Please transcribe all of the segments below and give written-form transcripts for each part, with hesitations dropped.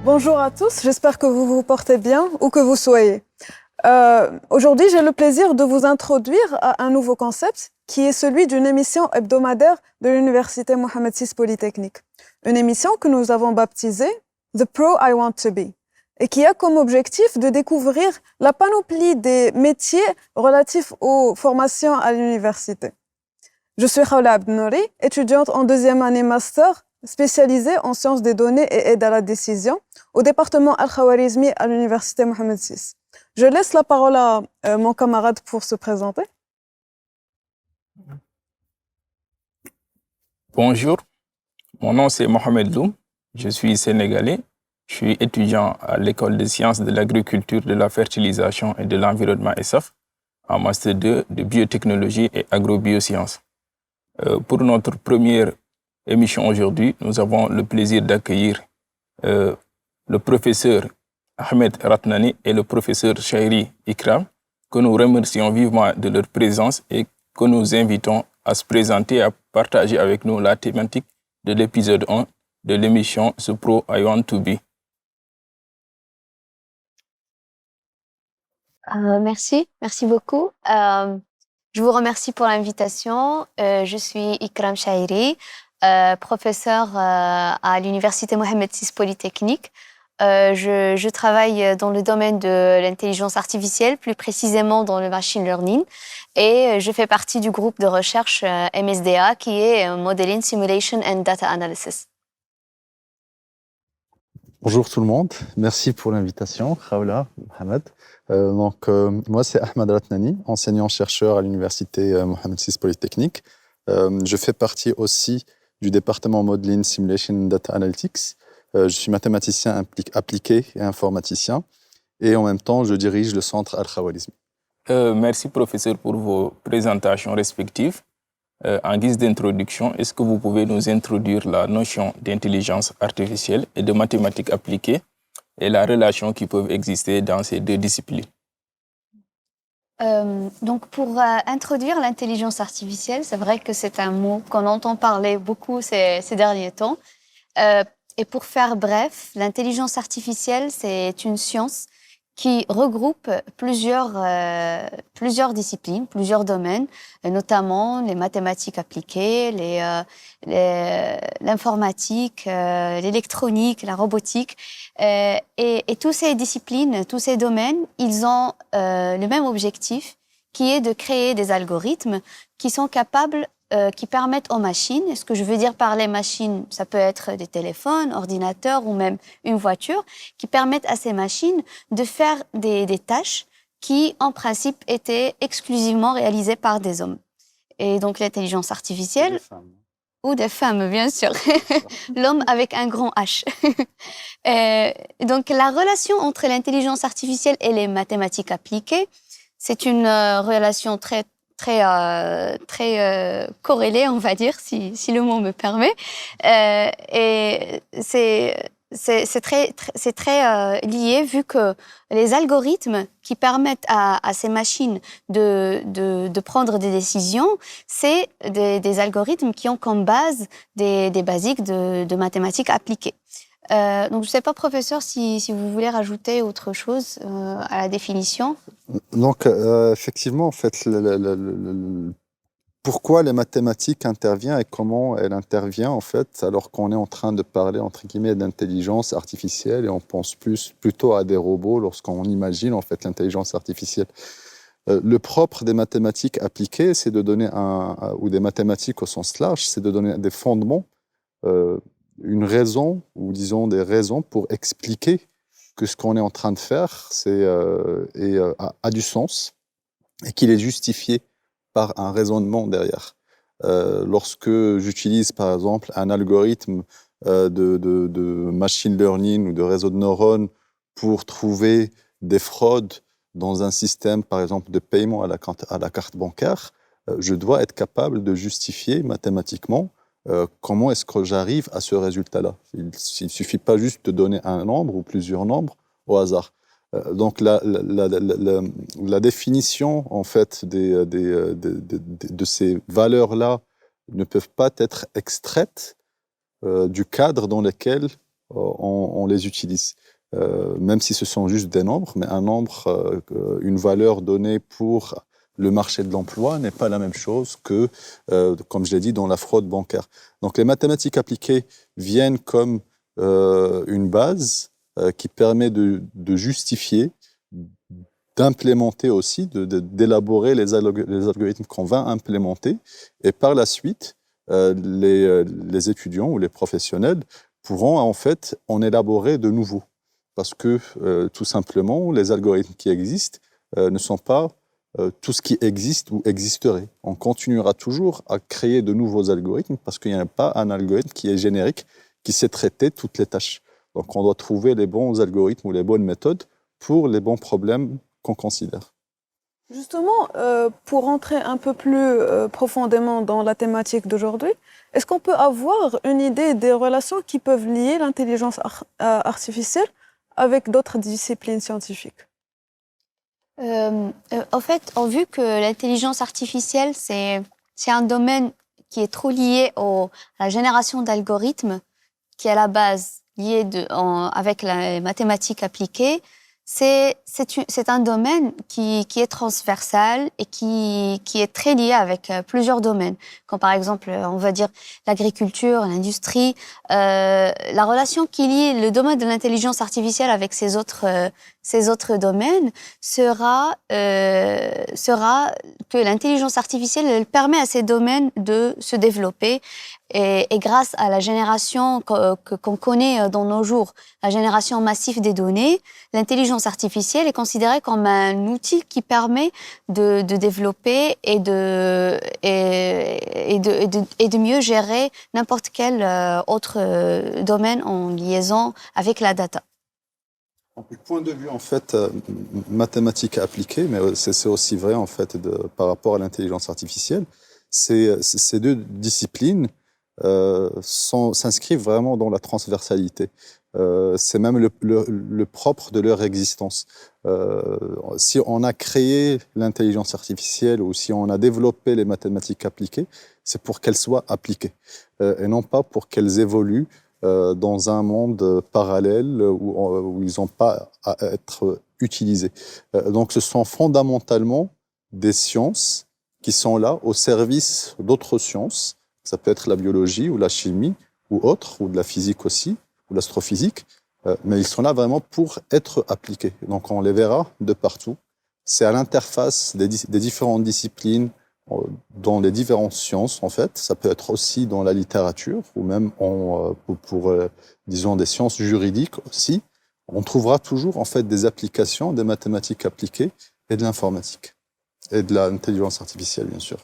Bonjour à tous, j'espère que vous vous portez bien où que vous soyez. Aujourd'hui, j'ai le plaisir de vous introduire à un nouveau concept qui est celui d'une émission hebdomadaire de l'Université Mohammed VI Polytechnique. Une émission que nous avons baptisée The Pro I Want to Be et qui a comme objectif de découvrir la panoplie des métiers relatifs aux formations à l'université. Je suis Khawla Abdenouri, étudiante en deuxième année master spécialisée en sciences des données et aide à la décision au département Al-Khawarizmi à l'université Mohammed VI. Je laisse la parole à mon camarade pour se présenter. Bonjour, mon nom c'est Mohamed Loum, je suis sénégalais, je suis étudiant à l'école des sciences de l'agriculture, de la fertilisation et de l'environnement ESAF, en master 2 de biotechnologie et agrobiosciences. Pour notre première émission aujourd'hui, nous avons le plaisir d'accueillir le professeur Ahmed Ratnani et le professeur Chahiri Ikram, que nous remercions vivement de leur présence et que nous invitons à se présenter et à partager avec nous la thématique de l'épisode 1 de l'émission The Pro I Want to Be. Merci beaucoup. Je vous remercie pour l'invitation. Je suis Ikram Chahiri, professeur à l'Université Mohammed VI Polytechnique. Je travaille dans le domaine de l'intelligence artificielle, plus précisément dans le machine learning, et je fais partie du groupe de recherche MSDA qui est Modeling, Simulation and Data Analysis. Bonjour tout le monde, merci pour l'invitation, Khawla, Mohamed. Moi c'est Ahmed Ratnani, enseignant-chercheur à l'Université Mohammed VI Polytechnique. Je fais partie aussi du département Modeling, Simulation and Data Analytics. Je suis mathématicien appliqué et informaticien, et en même temps, je dirige le centre Al-Khawarizmi. Merci, professeur, pour vos présentations respectives. En guise d'introduction, est-ce que vous pouvez nous introduire la notion d'intelligence artificielle et de mathématiques appliquées et la relation qui peut exister dans ces deux disciplines? Donc, pour introduire l'intelligence artificielle, c'est vrai que c'est un mot qu'on entend parler beaucoup ces derniers temps. Et pour faire bref, l'intelligence artificielle, c'est une science qui regroupe plusieurs disciplines, plusieurs domaines, notamment les mathématiques appliquées, l'informatique, l'électronique, la robotique. Et toutes ces disciplines, tous ces domaines, ils ont le même objectif, qui est de créer des algorithmes qui sont capables qui permettent aux machines, et ce que je veux dire par les machines, ça peut être des téléphones, ordinateurs ou même une voiture, qui permettent à ces machines de faire des tâches qui, en principe, étaient exclusivement réalisées par des hommes. Et donc l'intelligence artificielle... Ou des femmes, bien sûr. L'homme avec un grand H. Donc la relation entre l'intelligence artificielle et les mathématiques appliquées, c'est une relation très corrélé, on va dire, si le mot me permet. Et c'est très lié, vu que les algorithmes qui permettent à ces machines de prendre des décisions, c'est des algorithmes qui ont comme base des basiques de mathématiques appliquées. Donc, je ne sais pas, professeur, si vous voulez rajouter autre chose à la définition. Donc, effectivement, en fait, pourquoi les mathématiques interviennent et comment elles interviennent, en fait, alors qu'on est en train de parler, entre guillemets, d'intelligence artificielle et on pense plutôt à des robots lorsqu'on imagine, en fait, l'intelligence artificielle. Le propre des mathématiques appliquées, c'est de donner ou des mathématiques au sens large, c'est de donner des fondements, une raison, ou disons des raisons pour expliquer que ce qu'on est en train de faire a du sens et qu'il est justifié par un raisonnement derrière. Lorsque j'utilise par exemple un algorithme de machine learning ou de réseau de neurones pour trouver des fraudes dans un système par exemple de paiement à la carte bancaire, je dois être capable de justifier mathématiquement comment est-ce que j'arrive à ce résultat-là. Il ne suffit pas juste de donner un nombre ou plusieurs nombres au hasard. Donc la définition en fait de ces valeurs-là ne peuvent pas être extraites du cadre dans lequel on les utilise. Même si ce sont juste des nombres, mais un nombre, une valeur donnée pour le marché de l'emploi n'est pas la même chose que, comme je l'ai dit, dans la fraude bancaire. Donc les mathématiques appliquées viennent comme une base qui permet de justifier, d'implémenter aussi, d'élaborer les algorithmes qu'on va implémenter. Et par la suite, les étudiants ou les professionnels pourront en fait en élaborer de nouveaux. Parce que tout simplement, les algorithmes qui existent ne sont pas tout ce qui existe ou existerait. On continuera toujours à créer de nouveaux algorithmes parce qu'il n'y a pas un algorithme qui est générique, qui sait traiter toutes les tâches. Donc on doit trouver les bons algorithmes ou les bonnes méthodes pour les bons problèmes qu'on considère. Justement, pour entrer un peu plus profondément dans la thématique d'aujourd'hui, est-ce qu'on peut avoir une idée des relations qui peuvent lier l'intelligence artificielle avec d'autres disciplines scientifiques? En fait, vu que l'intelligence artificielle, c'est un domaine qui est trop lié à la génération d'algorithmes, qui est à la base lié avec les mathématiques appliquées, c'est un domaine qui est transversal et qui est très lié avec plusieurs domaines, comme par exemple, on va dire, l'agriculture, l'industrie. La relation qui lie le domaine de l'intelligence artificielle avec ces autres domaines sera que l'intelligence artificielle, elle permet à ces domaines de se développer. Et grâce à la génération qu'on connaît dans nos jours, la génération massive des données, l'intelligence artificielle est considérée comme un outil qui permet de développer et de mieux gérer n'importe quel autre domaine en liaison avec la data. Du point de vue en fait mathématique appliquée, mais c'est aussi vrai en fait par rapport à l'intelligence artificielle, ces deux disciplines s'inscrivent vraiment dans la transversalité. C'est même le propre de leur existence. Si on a créé l'intelligence artificielle ou si on a développé les mathématiques appliquées, c'est pour qu'elles soient appliquées et non pas pour qu'elles évoluent dans un monde parallèle où ils n'ont pas à être utilisés. Donc ce sont fondamentalement des sciences qui sont là au service d'autres sciences. Ça peut être la biologie ou la chimie ou autre, ou de la physique aussi, ou l'astrophysique, mais ils sont là vraiment pour être appliqués. Donc on les verra de partout. C'est à l'interface des différentes disciplines, dans les différentes sciences en fait. Ça peut être aussi dans la littérature, ou même pour disons, des sciences juridiques aussi. On trouvera toujours en fait des applications, des mathématiques appliquées et de l'informatique. Et de l'intelligence artificielle, bien sûr.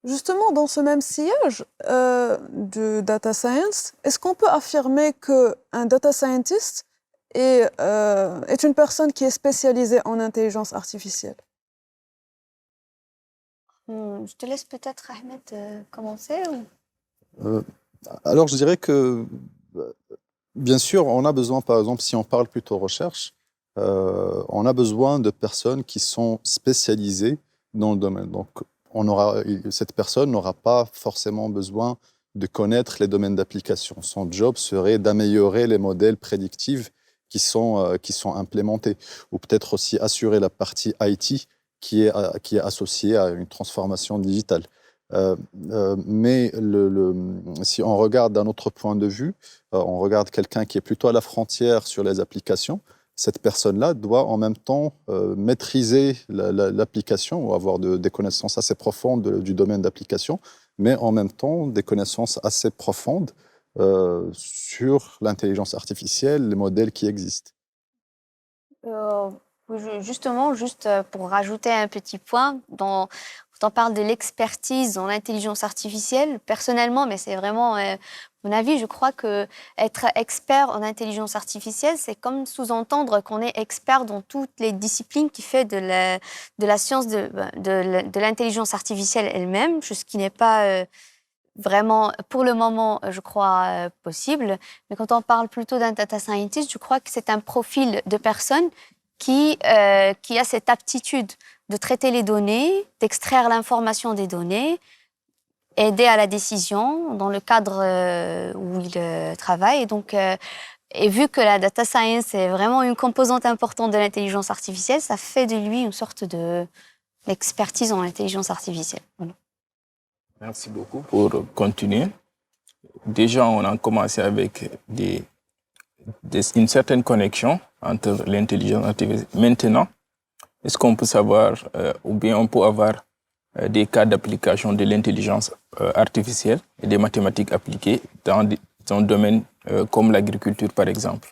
Justement, dans ce même sillage de data science, est-ce qu'on peut affirmer qu'un data scientist est une personne qui est spécialisée en intelligence artificielle? Je te laisse peut-être, Ahmed, commencer. Alors, je dirais que, bien sûr, on a besoin, par exemple, si on parle plutôt recherche, on a besoin de personnes qui sont spécialisées dans le domaine. Donc, cette personne n'aura pas forcément besoin de connaître les domaines d'application. Son job serait d'améliorer les modèles prédictifs qui sont implémentés, ou peut-être aussi assurer la partie IT qui est associée à une transformation digitale. Mais si on regarde d'un autre point de vue, on regarde quelqu'un qui est plutôt à la frontière sur les applications, cette personne-là doit en même temps maîtriser l'application ou avoir des connaissances assez profondes du domaine d'application, mais en même temps des connaissances assez profondes sur l'intelligence artificielle, les modèles qui existent. Justement, juste pour rajouter un petit point, quand on parle de l'expertise dans l'intelligence artificielle, personnellement, mais c'est vraiment mon avis, je crois que être expert en intelligence artificielle, c'est comme sous-entendre qu'on est expert dans toutes les disciplines qui fait de la science de l'intelligence artificielle elle-même, ce qui n'est pas vraiment, pour le moment, je crois, possible. Mais quand on parle plutôt d'un data scientist, je crois que c'est un profil de personne qui a cette aptitude de traiter les données, d'extraire l'information des données, aider à la décision dans le cadre où il travaille. Et donc, et vu que la data science est vraiment une composante importante de l'intelligence artificielle, ça fait de lui une sorte d'expertise en intelligence artificielle. Voilà. Merci beaucoup. Pour continuer, déjà, on a commencé avec une certaine connexion entre l'intelligence artificielle. Maintenant, est-ce qu'on peut savoir, ou bien on peut avoir des cas d'application de l'intelligence artificielle et des mathématiques appliquées dans un domaine comme l'agriculture, par exemple?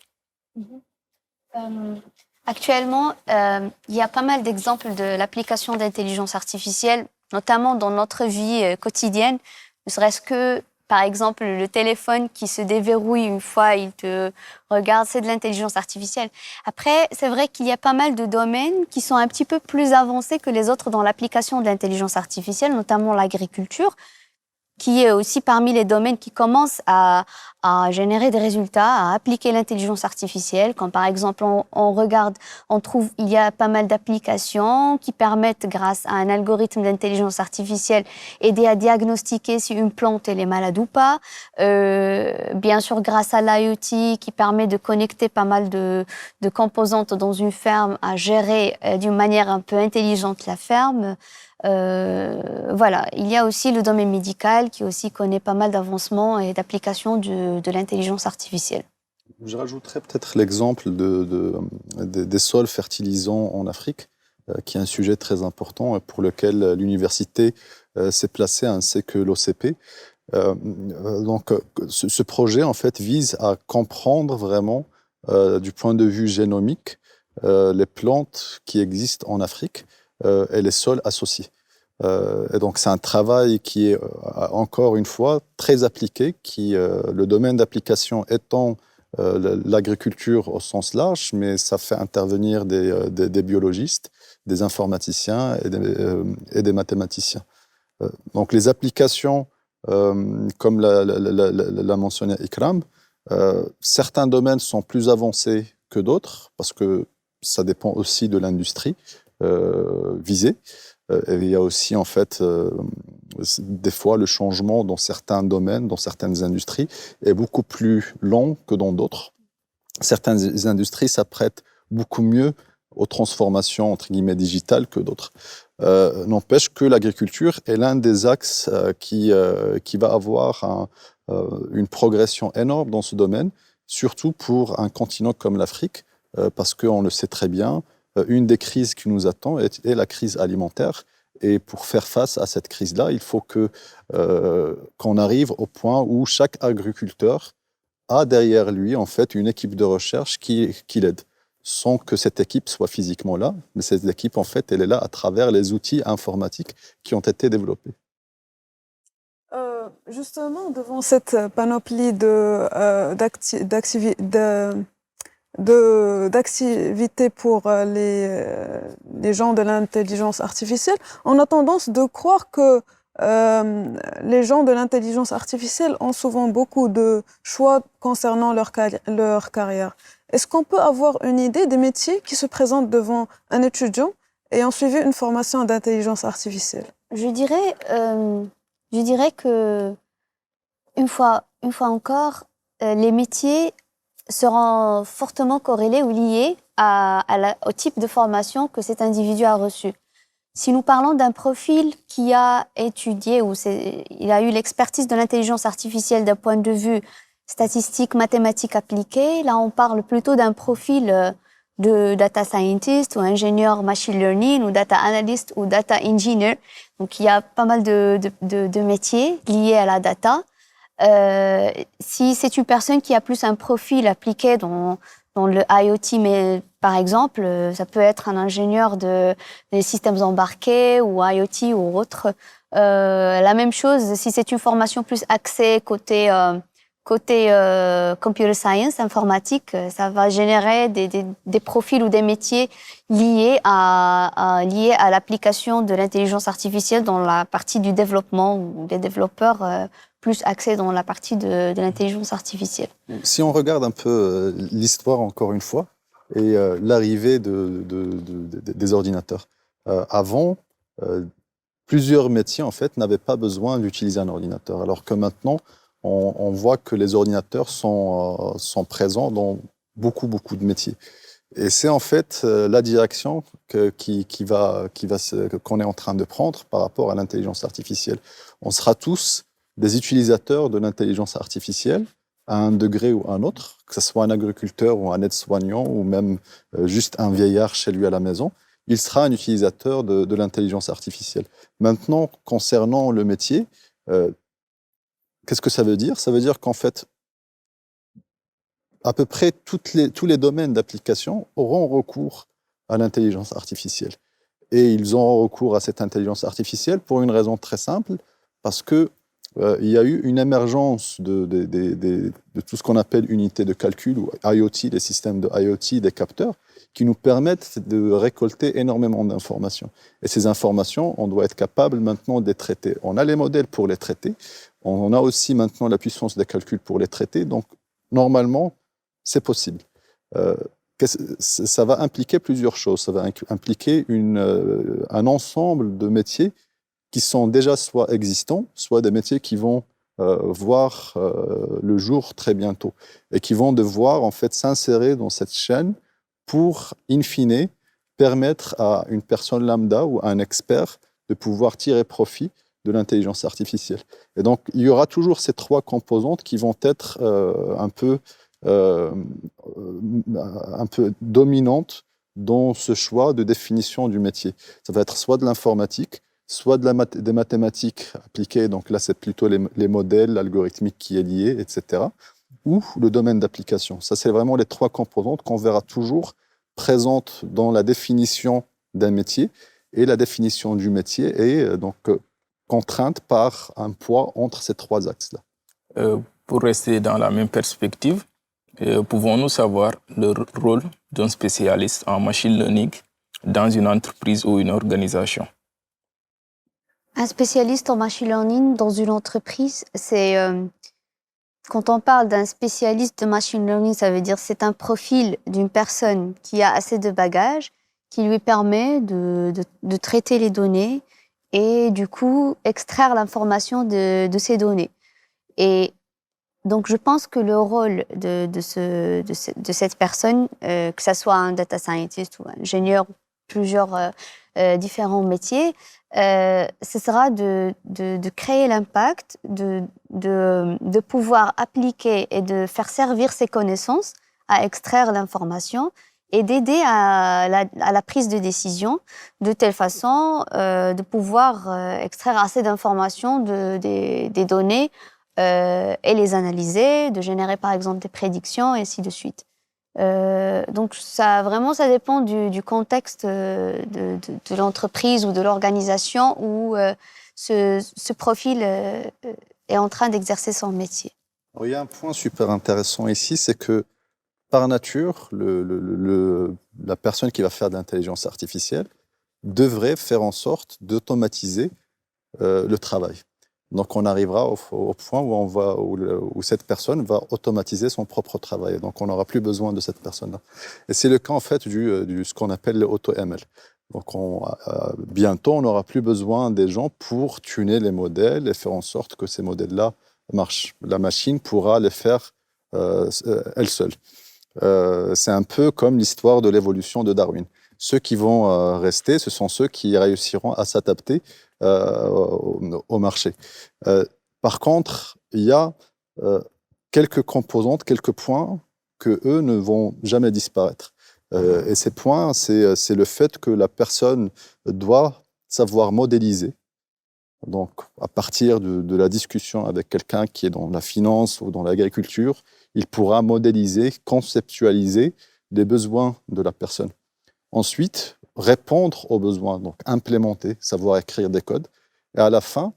Actuellement, il y a pas mal d'exemples de l'application d'intelligence artificielle, notamment dans notre vie quotidienne, ne serait-ce que, par exemple, le téléphone qui se déverrouille une fois il te regarde, c'est de l'intelligence artificielle. Après, c'est vrai qu'il y a pas mal de domaines qui sont un petit peu plus avancés que les autres dans l'application de l'intelligence artificielle, notamment l'agriculture, qui est aussi parmi les domaines qui commencent à générer des résultats, à appliquer l'intelligence artificielle. Comme par exemple, on regarde, on trouve, il y a pas mal d'applications qui permettent, grâce à un algorithme d'intelligence artificielle, aider à diagnostiquer si une plante elle est malade ou pas. Bien sûr, grâce à l'IoT qui permet de connecter pas mal de composantes dans une ferme, à gérer d'une manière un peu intelligente la ferme. Voilà, il y a aussi le domaine médical qui aussi connaît pas mal d'avancements et d'applications de l'intelligence artificielle. Je rajouterais peut-être l'exemple des sols fertilisants en Afrique, qui est un sujet très important pour lequel l'université s'est placée, ainsi que l'OCP. Donc, ce projet, en fait, vise à comprendre vraiment, du point de vue génomique, les plantes qui existent en Afrique et les sols associés. Et donc, c'est un travail qui est, encore une fois, très appliqué, le domaine d'application étant l'agriculture au sens large, mais ça fait intervenir des biologistes, des informaticiens et des mathématiciens. Donc, les applications, comme l'a mentionné Ikram, certains domaines sont plus avancés que d'autres, parce que ça dépend aussi de l'industrie visée. Et il y a aussi, en fait, des fois, le changement dans certains domaines, dans certaines industries, est beaucoup plus lent que dans d'autres. Certaines industries s'apprêtent beaucoup mieux aux transformations, entre guillemets, digitales que d'autres. N'empêche que l'agriculture est l'un des axes qui va avoir une progression énorme dans ce domaine, surtout pour un continent comme l'Afrique, parce qu'on le sait très bien, une des crises qui nous attend est la crise alimentaire. Et pour faire face à cette crise-là, il faut qu'on arrive au point où chaque agriculteur a derrière lui, en fait, une équipe de recherche qui l'aide, sans que cette équipe soit physiquement là. Mais cette équipe, en fait, elle est là à travers les outils informatiques qui ont été développés. Justement, devant cette panoplie d'activités pour les gens de l'intelligence artificielle, on a tendance de croire que les gens de l'intelligence artificielle ont souvent beaucoup de choix concernant leur carrière. Est-ce qu'on peut avoir une idée des métiers qui se présentent devant un étudiant ayant suivi une formation d'intelligence artificielle? Je dirais que une fois encore, les métiers seront fortement corrélés ou liés au type de formation que cet individu a reçu. Si nous parlons d'un profil qui a étudié ou il a eu l'expertise de l'intelligence artificielle d'un point de vue statistique, mathématique appliquée, là on parle plutôt d'un profil de data scientist ou ingénieur machine learning ou data analyst ou data engineer. Donc il y a pas mal de métiers liés à la data. Si c'est une personne qui a plus un profil appliqué dans le IoT, mais par exemple, ça peut être un ingénieur des systèmes embarqués ou IoT ou autre. La même chose, si c'est une formation plus axée côté computer science, informatique, ça va générer des profils ou des métiers liés à l'application de l'intelligence artificielle dans la partie du développement ou des développeurs plus axés dans la partie de l'intelligence artificielle. Si on regarde un peu l'histoire, encore une fois, et l'arrivée des ordinateurs. Avant, plusieurs métiers, en fait, n'avaient pas besoin d'utiliser un ordinateur. Alors que maintenant, on voit que les ordinateurs sont présents dans beaucoup de métiers. Et c'est en fait la direction qu'on est en train de prendre par rapport à l'intelligence artificielle. On sera tous des utilisateurs de l'intelligence artificielle à un degré ou un autre, que ce soit un agriculteur ou un aide-soignant ou même juste un vieillard chez lui à la maison. Il sera un utilisateur de l'intelligence artificielle. Maintenant, concernant le métier, qu'est-ce que ça veut dire? Ça veut dire qu'en fait, à peu près tous les domaines d'application auront recours à l'intelligence artificielle. Et ils auront recours à cette intelligence artificielle pour une raison très simple, parce que il y a eu une émergence de tout ce qu'on appelle unités de calcul ou IoT, des systèmes de IoT, des capteurs, qui nous permettent de récolter énormément d'informations. Et ces informations, on doit être capable maintenant de les traiter. On a les modèles pour les traiter, on a aussi maintenant la puissance des calculs pour les traiter, donc normalement, c'est possible. Ça va impliquer plusieurs choses. Ça va impliquer un ensemble de métiers qui sont déjà soit existants, soit des métiers qui vont voir le jour très bientôt et qui vont devoir en fait s'insérer dans cette chaîne pour, in fine, permettre à une personne lambda ou à un expert de pouvoir tirer profit de l'intelligence artificielle. Et donc, il y aura toujours ces trois composantes qui vont être un peu dominantes dans ce choix de définition du métier. Ça va être soit de l'informatique, soit des mathématiques appliquées, donc là c'est plutôt les modèles, l'algorithmique qui est lié, etc., ou le domaine d'application. Ça, c'est vraiment les trois composantes qu'on verra toujours présentes dans la définition d'un métier, et la définition du métier est donc contrainte par un poids entre ces trois axes-là. Pour rester dans la même perspective, pouvons-nous savoir le rôle d'un spécialiste en machine learning dans une entreprise ou une organisation? Un spécialiste en machine learning dans une entreprise, c'est... quand on parle d'un spécialiste de machine learning, ça veut dire que c'est un profil d'une personne qui a assez de bagages, qui lui permet de traiter les données et du coup extraire l'information de ces données. Et donc je pense que le rôle de cette personne, que ce soit un data scientist ou un ingénieur, plusieurs différents métiers, ce sera de créer l'impact, de pouvoir appliquer et de faire servir ses connaissances à extraire l'information et d'aider à la prise de décision de telle façon de pouvoir extraire assez d'informations des données et les analyser, de générer par exemple des prédictions et ainsi de suite. Donc ça dépend du contexte de l'entreprise ou de l'organisation où ce profil est en train d'exercer son métier. Alors, il y a un point super intéressant ici, c'est que par nature, la personne qui va faire de l'intelligence artificielle devrait faire en sorte d'automatiser le travail. Donc, on arrivera au point où cette personne va automatiser son propre travail. Donc, on n'aura plus besoin de cette personne-là. Et c'est le cas, en fait, ce qu'on appelle le AutoML. Donc, bientôt, on n'aura plus besoin des gens pour tuner les modèles et faire en sorte que ces modèles-là marchent. La machine pourra les faire elle seule. C'est un peu comme l'histoire de l'évolution de Darwin. Ceux qui vont rester, ce sont ceux qui réussiront à s'adapter au marché. Par contre, il y a quelques composantes, quelques points que eux ne vont jamais disparaître. Et ces points, c'est le fait que la personne doit savoir modéliser. Donc, à partir de la discussion avec quelqu'un qui est dans la finance ou dans l'agriculture, il pourra modéliser, conceptualiser les besoins de la personne. Ensuite, répondre aux besoins, donc implémenter, savoir écrire des codes, et à la fin,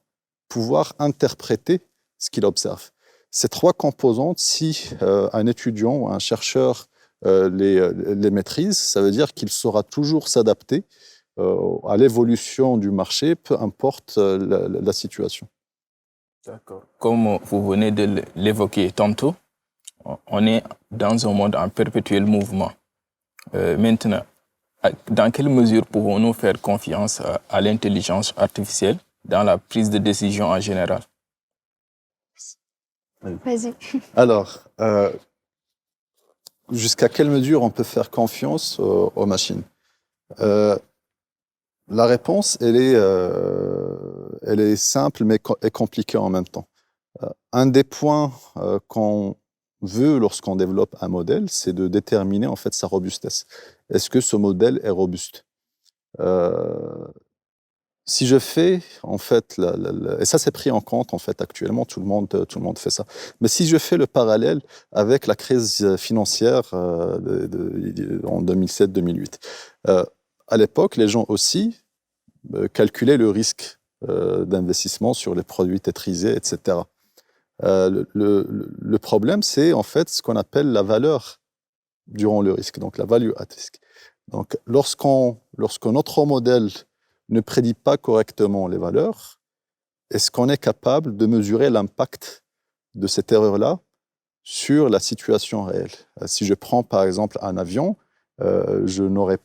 pouvoir interpréter ce qu'il observe. Ces trois composantes, si un étudiant ou un chercheur les maîtrise, ça veut dire qu'il saura toujours s'adapter à l'évolution du marché, peu importe la situation. D'accord. Comme vous venez de l'évoquer tantôt, on est dans un monde en perpétuel mouvement. Maintenant, Dans quelle mesure pouvons-nous faire confiance à l'intelligence artificielle dans la prise de décision en général? Vas-y. Alors, jusqu'à quelle mesure on peut faire confiance aux machines? La réponse, elle est simple mais est compliquée en même temps. Un des points qu'on veut lorsqu'on développe un modèle, c'est de déterminer en fait sa robustesse. Est-ce que ce modèle est robuste? Si je fais en fait, et ça c'est pris en compte en fait actuellement, tout le monde fait ça. Mais si je fais le parallèle avec la crise financière en 2007-2008, à l'époque, les gens aussi calculaient le risque d'investissement sur les produits tétrisés, etc. Le problème, c'est en fait ce qu'on appelle la valeur durant le risque, donc la value at risk. Donc, lorsque notre modèle ne prédit pas correctement les valeurs, est-ce qu'on est capable de mesurer l'impact de cette erreur-là sur la situation réelle? Si je prends par exemple un avion, je ne voudrais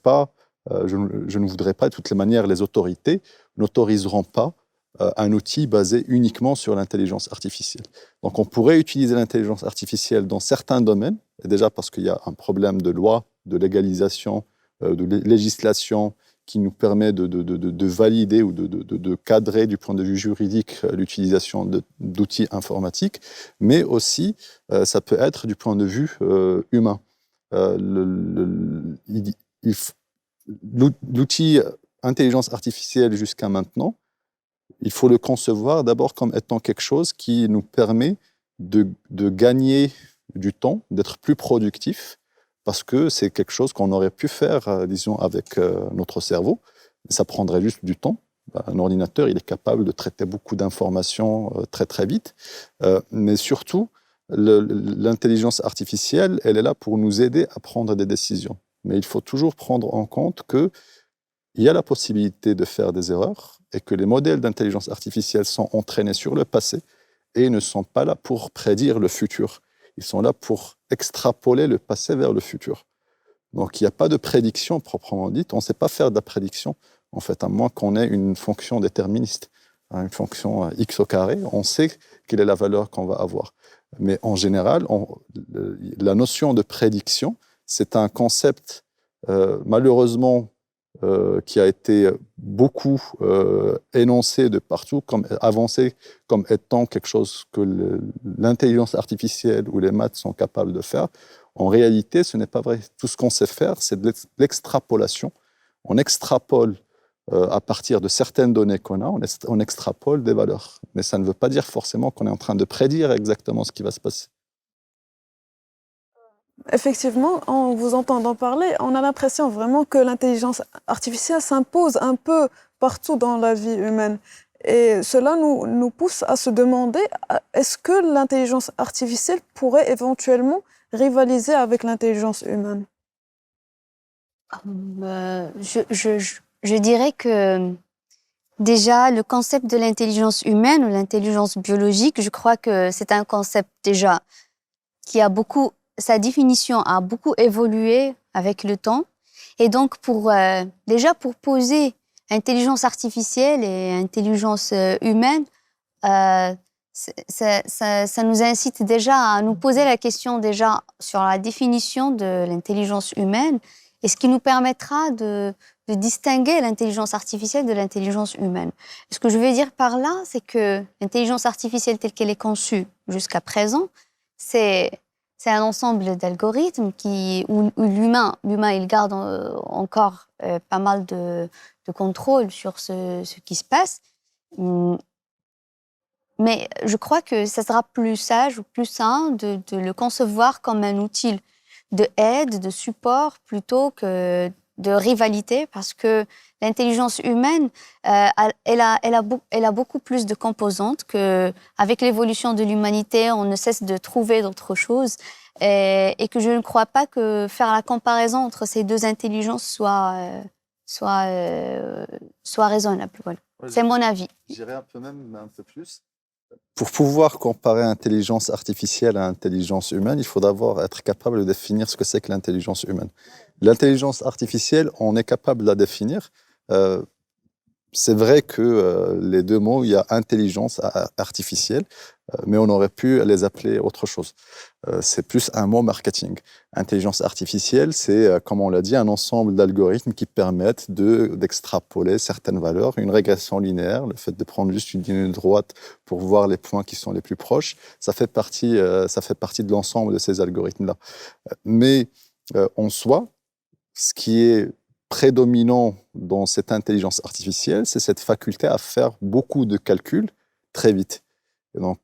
pas, de toutes les manières, les autorités n'autoriseront pas un outil basé uniquement sur l'intelligence artificielle. Donc on pourrait utiliser l'intelligence artificielle dans certains domaines, et déjà parce qu'il y a un problème de loi, de légalisation, de législation qui nous permet de valider ou de cadrer du point de vue juridique l'utilisation d'outils informatiques, mais aussi ça peut être du point de vue humain. L'outil intelligence artificielle jusqu'à maintenant, il faut le concevoir d'abord comme étant quelque chose qui nous permet de gagner du temps, d'être plus productif, parce que c'est quelque chose qu'on aurait pu faire, disons, avec notre cerveau. Ça prendrait juste du temps. Un ordinateur, il est capable de traiter beaucoup d'informations très, très vite. Mais surtout, l'intelligence artificielle, elle est là pour nous aider à prendre des décisions. Mais il faut toujours prendre en compte qu'il y a la possibilité de faire des erreurs et que les modèles d'intelligence artificielle sont entraînés sur le passé et ne sont pas là pour prédire le futur. Ils sont là pour extrapoler le passé vers le futur. Donc, il n'y a pas de prédiction proprement dite. On ne sait pas faire de la prédiction, en fait, à moins qu'on ait une fonction déterministe, une fonction x au carré. On sait quelle est la valeur qu'on va avoir. Mais en général, la notion de prédiction, c'est un concept, malheureusement, qui a été beaucoup énoncé de partout, avancé comme étant quelque chose que l'intelligence artificielle ou les maths sont capables de faire. En réalité, ce n'est pas vrai. Tout ce qu'on sait faire, c'est de l'extrapolation. On extrapole à partir de certaines données qu'on a, on extrapole des valeurs. Mais ça ne veut pas dire forcément qu'on est en train de prédire exactement ce qui va se passer. Effectivement, en vous entendant parler, on a l'impression vraiment que l'intelligence artificielle s'impose un peu partout dans la vie humaine. Et cela nous pousse à se demander, est-ce que l'intelligence artificielle pourrait éventuellement rivaliser avec l'intelligence humaine? Je dirais que déjà, le concept de l'intelligence humaine ou l'intelligence biologique, je crois que c'est un concept déjà qui a beaucoup... Sa définition a beaucoup évolué avec le temps. Et donc, déjà pour poser intelligence artificielle et intelligence humaine, ça nous incite déjà à nous poser la question déjà sur la définition de l'intelligence humaine et ce qui nous permettra de distinguer l'intelligence artificielle de l'intelligence humaine. Ce que je veux dire par là, c'est que l'intelligence artificielle telle qu'elle est conçue jusqu'à présent, c'est un ensemble d'algorithmes où l'humain, il garde encore pas mal de contrôle sur ce qui se passe. Mais je crois que ça sera plus sage ou plus sain de le concevoir comme un outil de aide, de support, plutôt que de rivalité, parce que l'intelligence humaine, elle a beaucoup plus de composantes qu'avec l'évolution de l'humanité, on ne cesse de trouver d'autres choses et que je ne crois pas que faire la comparaison entre ces deux intelligences soit raisonnable. Voilà. C'est mon avis. J'irais un peu plus. Pour pouvoir comparer intelligence artificielle à intelligence humaine, il faut d'abord être capable de définir ce que c'est que l'intelligence humaine. L'intelligence artificielle, on est capable de la définir. C'est vrai que les deux mots, il y a intelligence artificielle, mais on aurait pu les appeler autre chose. C'est plus un mot marketing. Intelligence artificielle, c'est, comme on l'a dit, un ensemble d'algorithmes qui permettent d'extrapoler certaines valeurs, une régression linéaire, le fait de prendre juste une ligne droite pour voir les points qui sont les plus proches, ça fait partie de l'ensemble de ces algorithmes-là. Mais en soi, ce qui est prédominant dans cette intelligence artificielle, c'est cette faculté à faire beaucoup de calculs très vite. Et donc,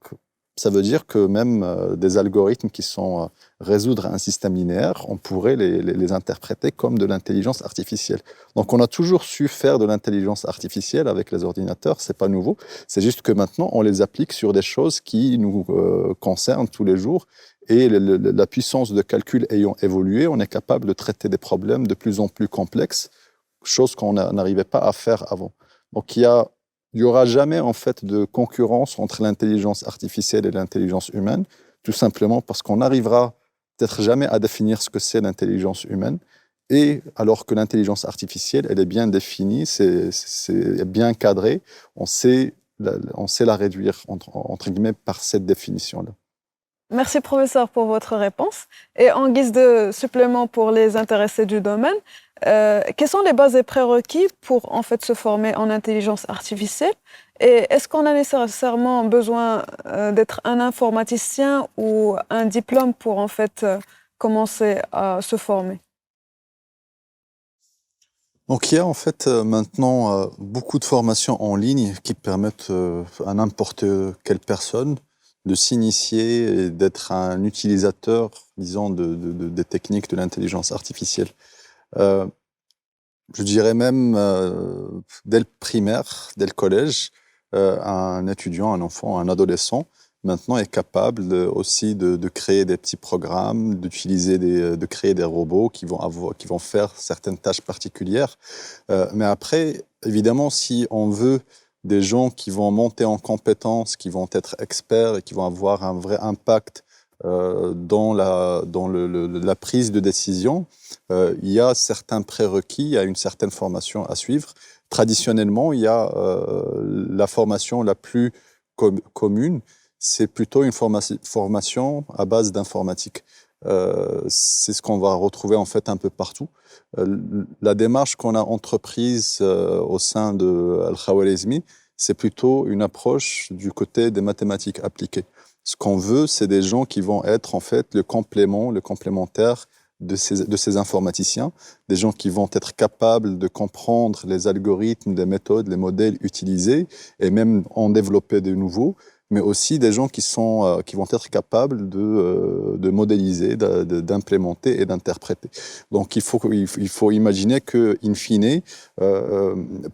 ça veut dire que même des algorithmes qui sont résoudre un système linéaire, on pourrait les interpréter comme de l'intelligence artificielle. Donc, on a toujours su faire de l'intelligence artificielle avec les ordinateurs, c'est pas nouveau. C'est juste que maintenant, on les applique sur des choses qui nous concernent tous les jours. Et la puissance de calcul ayant évolué, on est capable de traiter des problèmes de plus en plus complexes, chose qu'on n'arrivait pas à faire avant. Donc, il y aura jamais en fait de concurrence entre l'intelligence artificielle et l'intelligence humaine, tout simplement parce qu'on n'arrivera peut-être jamais à définir ce que c'est l'intelligence humaine. Et alors que l'intelligence artificielle, elle est bien définie, c'est bien cadré, on sait la réduire entre guillemets par cette définition-là. Merci, professeur, pour votre réponse. Et en guise de supplément pour les intéressés du domaine, quelles sont les bases et prérequis pour en fait se former en intelligence artificielle? Et est-ce qu'on a nécessairement besoin d'être un informaticien ou un diplôme pour en fait commencer à se former? Donc, il y a en fait maintenant beaucoup de formations en ligne qui permettent à n'importe quelle personne de s'initier et d'être un utilisateur, disons, des techniques de l'intelligence artificielle. Je dirais même, dès le primaire, dès le collège, un étudiant, un enfant, un adolescent, maintenant est capable aussi de créer des petits programmes, de créer des robots qui vont faire certaines tâches particulières. Mais après, évidemment, si on veut des gens qui vont monter en compétences, qui vont être experts et qui vont avoir un vrai impact dans la prise de décision, il y a certains prérequis, il y a une certaine formation à suivre. Traditionnellement, il y a la formation la plus commune, c'est plutôt une formation à base d'informatique. C'est ce qu'on va retrouver en fait un peu partout. La démarche qu'on a entreprise au sein de Al-Khwarizmi, c'est plutôt une approche du côté des mathématiques appliquées. Ce qu'on veut, c'est des gens qui vont être en fait le complémentaire de ces informaticiens, des gens qui vont être capables de comprendre les algorithmes, les méthodes, les modèles utilisés et même en développer de nouveaux, mais aussi des gens qui vont être capables de modéliser, d'implémenter et d'interpréter. Donc il faut imaginer que, in fine,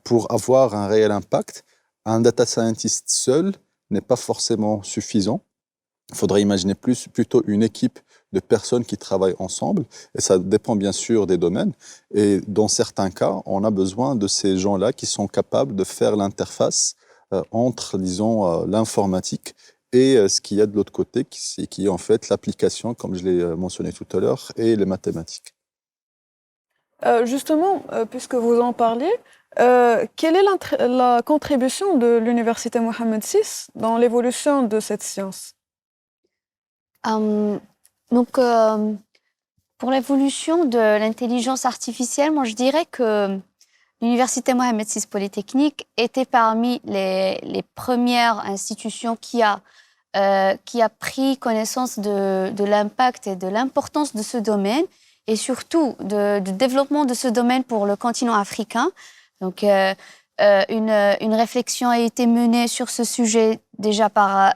pour avoir un réel impact, un data scientist seul n'est pas forcément suffisant. Il faudrait imaginer plutôt une équipe de personnes qui travaillent ensemble, et ça dépend bien sûr des domaines. Et dans certains cas, on a besoin de ces gens-là qui sont capables de faire l'interface entre, disons, l'informatique et ce qu'il y a de l'autre côté, qui est en fait l'application, comme je l'ai mentionné tout à l'heure, et les mathématiques. Justement, puisque vous en parliez, quelle est la contribution de l'Université Mohammed VI dans l'évolution de cette science? Pour l'évolution de l'intelligence artificielle, moi je dirais que l'Université Mohammed VI Polytechnique était parmi les premières institutions qui a pris connaissance de l'impact et de l'importance de ce domaine et surtout du développement de ce domaine pour le continent africain. Donc, une réflexion a été menée sur ce sujet déjà par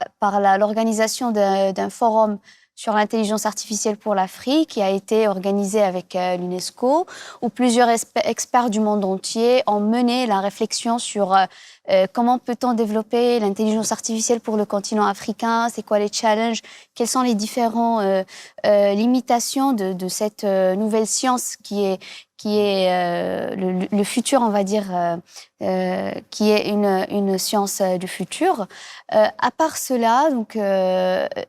l'organisation d'un forum sur l'intelligence artificielle pour l'Afrique, qui a été organisé avec l'UNESCO, où plusieurs experts du monde entier ont mené la réflexion sur comment peut-on développer l'intelligence artificielle pour le continent africain, c'est quoi les challenges, quelles sont les différentes limitations de cette nouvelle science qui qui est le futur, on va dire, qui est une science du futur. À part cela, donc,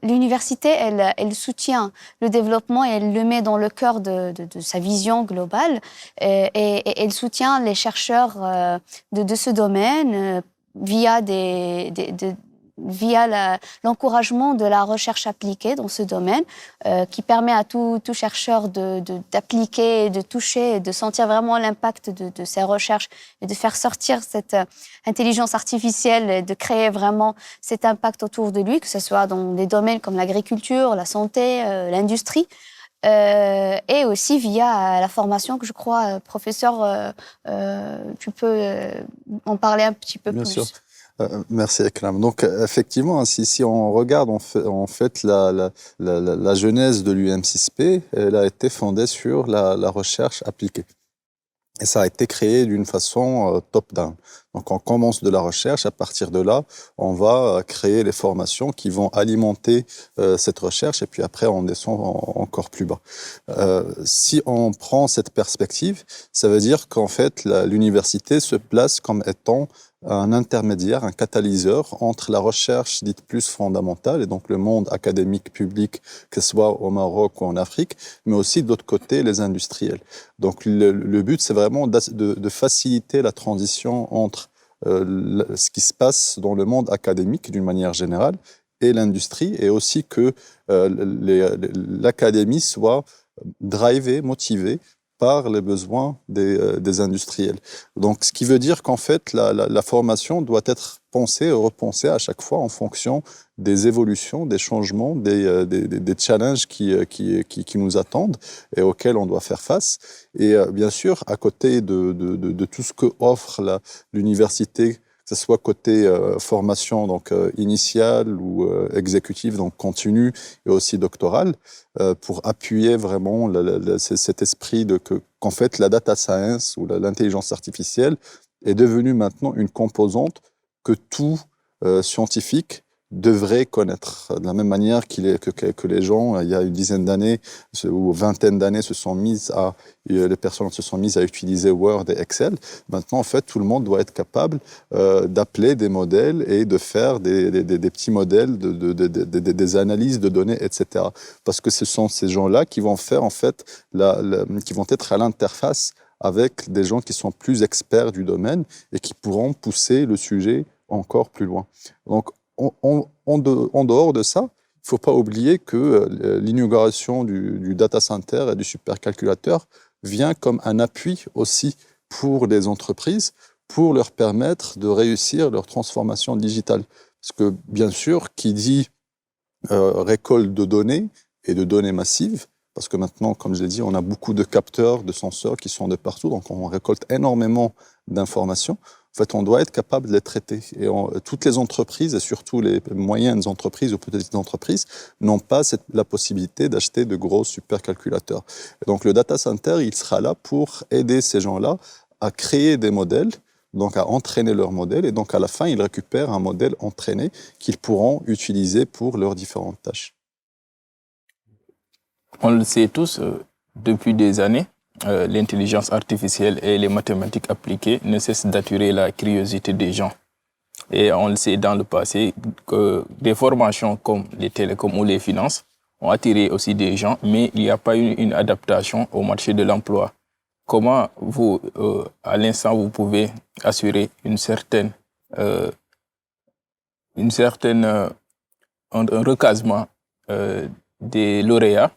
l'université, elle soutient le développement et elle le met dans le cœur de sa vision globale et elle soutient les chercheurs de ce domaine via l'encouragement de la recherche appliquée dans ce domaine, qui permet à tout chercheur d'appliquer, de toucher et de sentir vraiment l'impact de ses recherches et de faire sortir cette intelligence artificielle et de créer vraiment cet impact autour de lui, que ce soit dans des domaines comme l'agriculture, la santé, l'industrie. Et aussi via la formation que je crois, professeur, tu peux en parler un petit peu Bien plus. sûr. Merci Ekram. Donc effectivement, si on regarde en fait la genèse de l'UM6P, elle a été fondée sur la recherche appliquée. Et ça a été créé d'une façon top-down. Donc on commence de la recherche, à partir de là, on va créer les formations qui vont alimenter cette recherche, et puis après on descend encore plus bas. Si on prend cette perspective, ça veut dire qu'en fait l'université se place comme étant un intermédiaire, un catalyseur entre la recherche dite plus fondamentale, et donc le monde académique public, que ce soit au Maroc ou en Afrique, mais aussi de l'autre côté les industriels. Donc le but, c'est vraiment de faciliter la transition entre ce qui se passe dans le monde académique d'une manière générale et l'industrie, et aussi que l'académie soit drivée, motivée par les besoins des industriels. Donc, ce qui veut dire qu'en fait, la formation doit être pensée et repensée à chaque fois en fonction des évolutions, des changements, des challenges qui nous attendent et auxquels on doit faire face. Et bien sûr, à côté de tout ce que offre l'université, que ce soit côté formation donc initiale ou exécutive, donc continue, et aussi doctorale, pour appuyer vraiment cet esprit qu'en fait la data science ou l'intelligence artificielle est devenue maintenant une composante que tout scientifique devrait connaître. De la même manière que les gens, il y a une dizaine d'années ou vingtaine d'années, les personnes se sont mises à utiliser Word et Excel. Maintenant, en fait, tout le monde doit être capable d'appeler des modèles et de faire des petits modèles, des analyses de données, etc. Parce que ce sont ces gens-là qui vont faire, en fait, qui vont être à l'interface avec des gens qui sont plus experts du domaine et qui pourront pousser le sujet encore plus loin. Donc, en dehors de ça, il ne faut pas oublier que l'inauguration du data center et du supercalculateur vient comme un appui aussi pour les entreprises, pour leur permettre de réussir leur transformation digitale. Parce que, bien sûr, qui dit récolte de données et de données massives, parce que maintenant, comme je l'ai dit, on a beaucoup de capteurs, de senseurs qui sont de partout, donc on récolte énormément d'informations. En fait, on doit être capable de les traiter. Et toutes les entreprises, et surtout les moyennes entreprises ou petites entreprises, n'ont pas la possibilité d'acheter de gros supercalculateurs. Et donc, le data center, il sera là pour aider ces gens-là à créer des modèles, donc à entraîner leurs modèles. Et donc, à la fin, ils récupèrent un modèle entraîné qu'ils pourront utiliser pour leurs différentes tâches. On le sait tous, depuis des années, l'intelligence artificielle et les mathématiques appliquées ne cessent d'attirer la curiosité des gens. Et on le sait dans le passé que des formations comme les télécoms ou les finances ont attiré aussi des gens, mais il n'y a pas eu une adaptation au marché de l'emploi. Comment vous, à l'instant, vous pouvez assurer un recasement des lauréats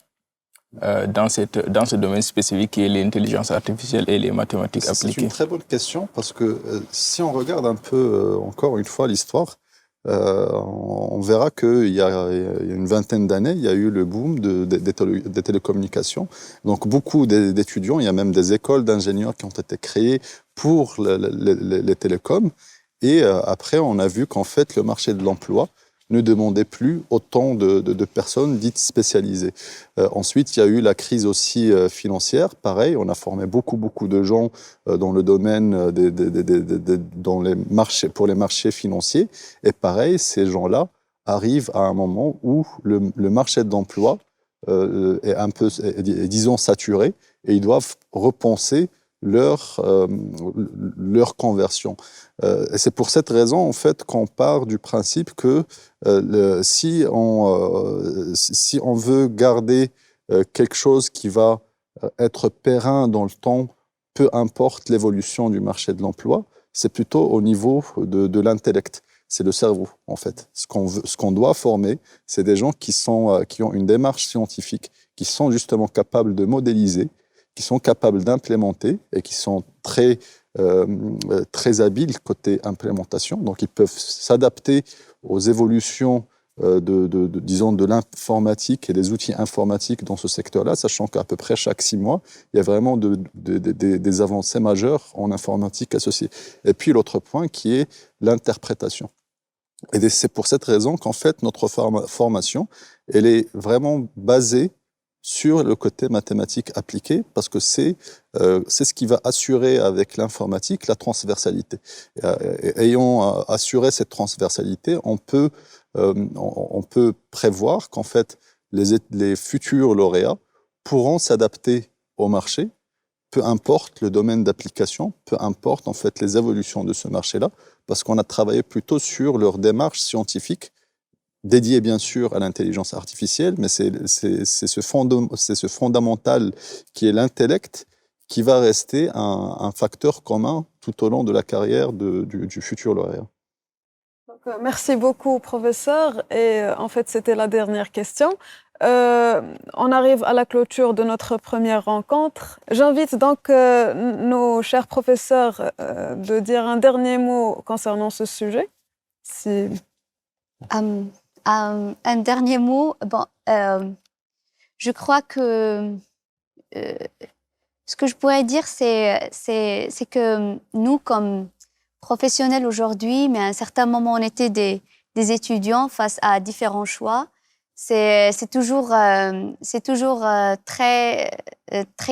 dans ce domaine spécifique qui est l'intelligence artificielle et les mathématiques appliquées? C'est une très bonne question parce que si on regarde un peu, encore une fois, l'histoire, on verra qu'il y a une vingtaine d'années, il y a eu le boom des télécommunications. Donc beaucoup d'étudiants, il y a même des écoles d'ingénieurs qui ont été créées pour les télécoms. Et après, on a vu qu'en fait, le marché de l'emploi ne demandait plus autant de personnes dites spécialisées. Ensuite, il y a eu la crise aussi financière. Pareil, on a formé beaucoup de gens dans le domaine pour les marchés financiers. Et pareil, ces gens-là arrivent à un moment où le marché de l'emploi est un peu, disons, saturée, et ils doivent repenser leur conversion. Et c'est pour cette raison, en fait, qu'on part du principe que si on veut garder quelque chose qui va être périn dans le temps, peu importe l'évolution du marché de l'emploi, c'est plutôt au niveau de l'intellect. C'est le cerveau, en fait. Ce qu'on doit former, c'est des gens qui ont une démarche scientifique, qui sont justement capables de modéliser, qui sont capables d'implémenter et qui sont très habiles côté implémentation. Donc, ils peuvent s'adapter aux évolutions disons, de l'informatique et des outils informatiques dans ce secteur-là, sachant qu'à peu près chaque 6 mois, il y a vraiment des avancées majeures en informatique associées. Et puis, l'autre point qui est l'interprétation. Et c'est pour cette raison qu'en fait, notre formation, elle est vraiment basée sur le côté mathématique appliqué, parce que c'est ce qui va assurer avec l'informatique la transversalité. Ayant assuré cette transversalité, on peut prévoir qu'en fait, les futurs lauréats pourront s'adapter au marché, peu importe le domaine d'application, peu importe en fait les évolutions de ce marché-là, parce qu'on a travaillé plutôt sur leur démarche scientifique, dédiée bien sûr à l'intelligence artificielle, mais c'est ce fondamental qui est l'intellect qui va rester un facteur commun tout au long de la carrière du futur lauréat. Merci beaucoup, professeur. Et en fait, c'était la dernière question. On arrive à la clôture de notre première rencontre. J'invite donc nos chers professeurs de dire un dernier mot concernant ce sujet. Si... un dernier mot. Bon, je crois que ce que je pourrais dire, c'est que nous, comme professionnels aujourd'hui, mais à un certain moment, on était des étudiants face à différents choix. C'est toujours très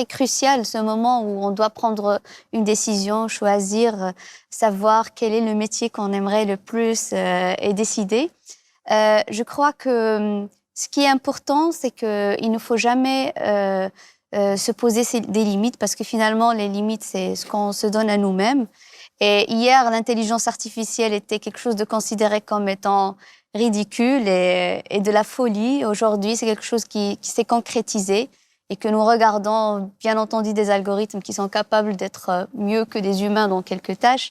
crucial ce moment où on doit prendre une décision, choisir, savoir quel est le métier qu'on aimerait le plus et décider. Je crois que ce qui est important, c'est qu'il ne faut jamais se poser des limites, parce que finalement, les limites, c'est ce qu'on se donne à nous-mêmes. Et hier, l'intelligence artificielle était quelque chose de considéré comme étant ridicule et de la folie. Aujourd'hui, c'est quelque chose qui s'est concrétisé et que nous regardons, bien entendu, des algorithmes qui sont capables d'être mieux que des humains dans quelques tâches.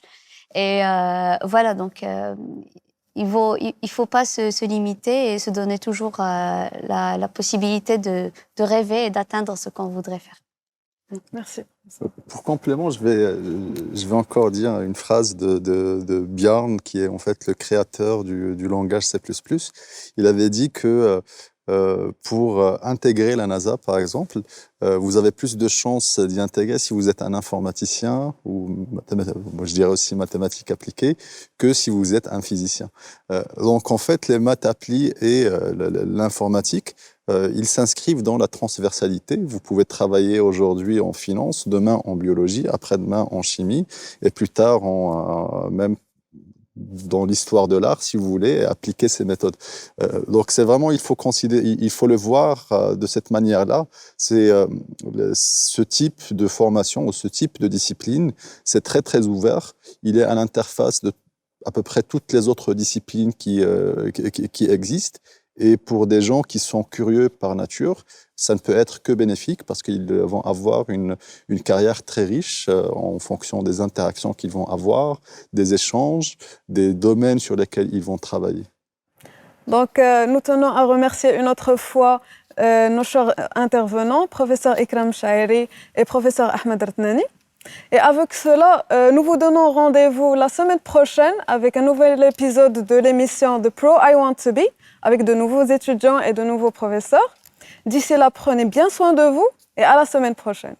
Et voilà, donc il faut pas se limiter et se donner toujours la possibilité de rêver et d'atteindre ce qu'on voudrait faire. Merci. Pour complément, je vais encore dire une phrase de Björn, qui est en fait le créateur du langage C++. Il avait dit que pour intégrer la NASA, par exemple, vous avez plus de chances d'y intégrer si vous êtes un informaticien, ou moi je dirais aussi mathématiques appliquées, que si vous êtes un physicien. Donc en fait, les maths applis et l'informatique, ils s'inscrivent dans la transversalité. Vous pouvez travailler aujourd'hui en finance, demain en biologie, après-demain en chimie, et plus tard même dans l'histoire de l'art, si vous voulez, appliquer ces méthodes. Donc c'est vraiment, il faut le voir de cette manière-là. C'est ce type de formation ou ce type de discipline, c'est très très ouvert. Il est à l'interface de à peu près toutes les autres disciplines qui existent. Et pour des gens qui sont curieux par nature, ça ne peut être que bénéfique, parce qu'ils vont avoir une carrière très riche en fonction des interactions qu'ils vont avoir, des échanges, des domaines sur lesquels ils vont travailler. Donc, nous tenons à remercier une autre fois nos chers intervenants, professeur Ikram Chaheri et professeur Ahmed Ratnani. Et avec cela, nous vous donnons rendez-vous la semaine prochaine avec un nouvel épisode de l'émission The Pro I Want to Be, avec de nouveaux étudiants et de nouveaux professeurs. D'ici là, prenez bien soin de vous et à la semaine prochaine.